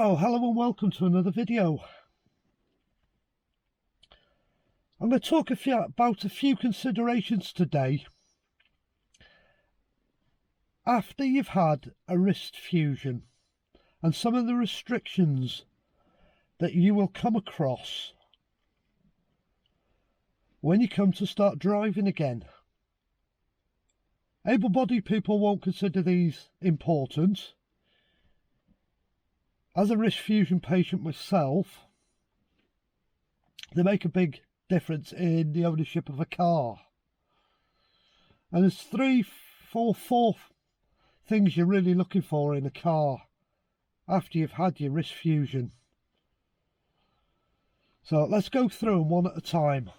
Oh, hello and welcome to another video. I'm going to talk about a few considerations today after you've had a wrist fusion and some of the restrictions that you will come across when you come to start driving again. Able-bodied people won't consider these important. As a wrist fusion patient myself, they make a big difference in the ownership of a car. And there's four things you're really looking for in a car after you've had your wrist fusion. So let's go through them one at a time.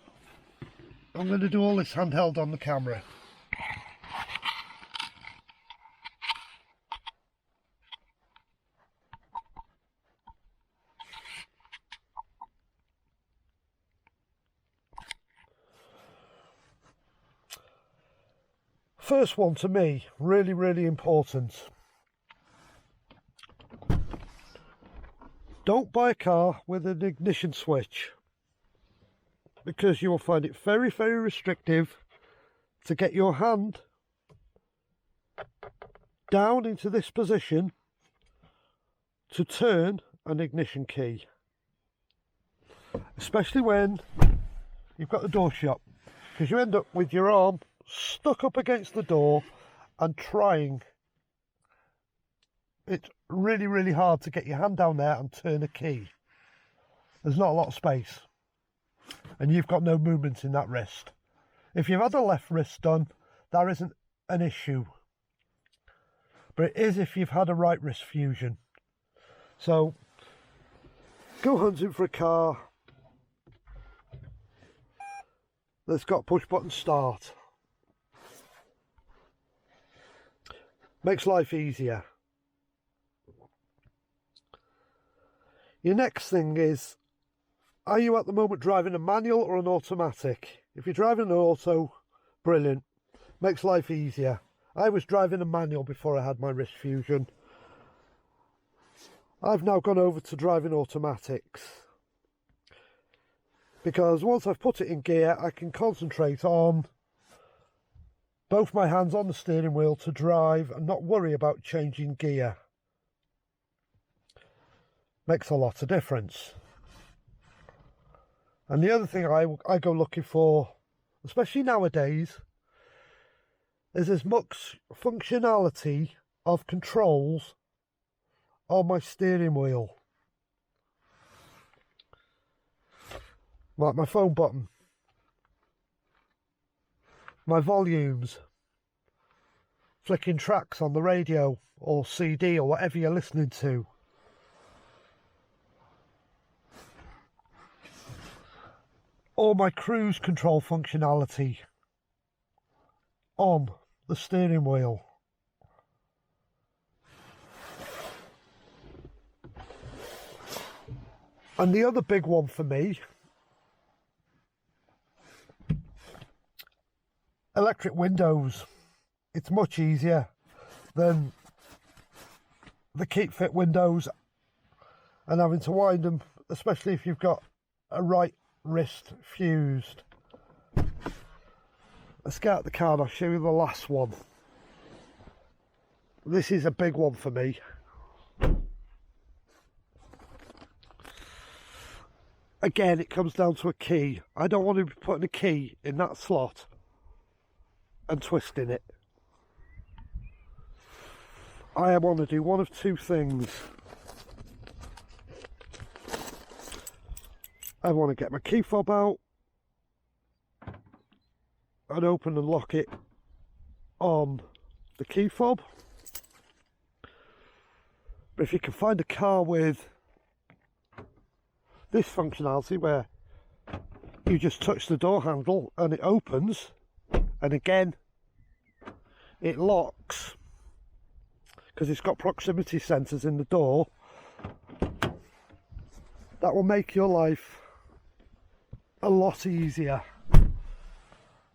I'm going to do all this handheld on the camera. First one to me, really important. Don't buy a car with an ignition switch, because you will find it very restrictive to get your hand down into this position to turn an ignition key, especially when you've got the door shut, because you end up with your arm stuck up against the door and trying. It's really hard to get your hand down there and turn a key. There's not a lot of space and you've got no movement in that wrist. If you've had a left wrist done, that isn't an issue, but it is if you've had a right wrist fusion. So go hunting for a car that's got push button start. Makes life easier. Your next thing is, are you at the moment driving a manual or an automatic? If you're driving an auto, brilliant. Makes life easier. I was driving a manual before I had my wrist fusion. I've now gone over to driving automatics, because once I've put it in gear, I can concentrate on both my hands on the steering wheel to drive and not worry about changing gear. Makes a lot of difference. And the other thing I go looking for, especially nowadays, is as much functionality of controls on my steering wheel. Like my phone button, my volumes, flicking tracks on the radio or CD or whatever you're listening to. Or my cruise control functionality on the steering wheel. And the other big one for me, electric windows. It's much easier than the keep fit windows and having to wind them, especially if you've got a right wrist fused. Let's get out the car and I'll show you the last one. This is a big one for me. Again, it comes down to a key. I don't want to be putting a key in that slot and twisting it. I want to do one of two things. I want to get my key fob out and open and lock it on the key fob. But if you can find a car with this functionality where you just touch the door handle and it opens, and again it locks because it's got proximity sensors in the door, that will make your life a lot easier.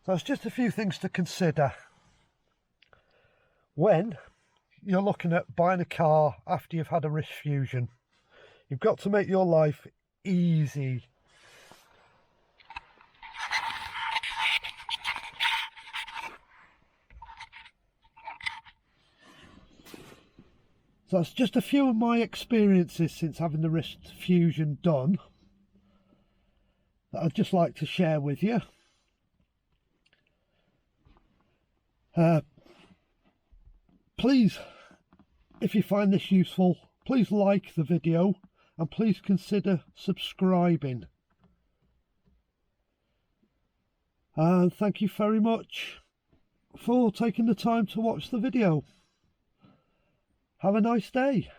So it's just a few things to consider when you're looking at buying a car after you've had a wrist fusion. You've got to make your life easy. So that's just a few of my experiences since having the wrist fusion done that I'd just like to share with you. Please, if you find this useful, please like the video and please consider subscribing. And thank you very much for taking the time to watch the video. Have a nice day.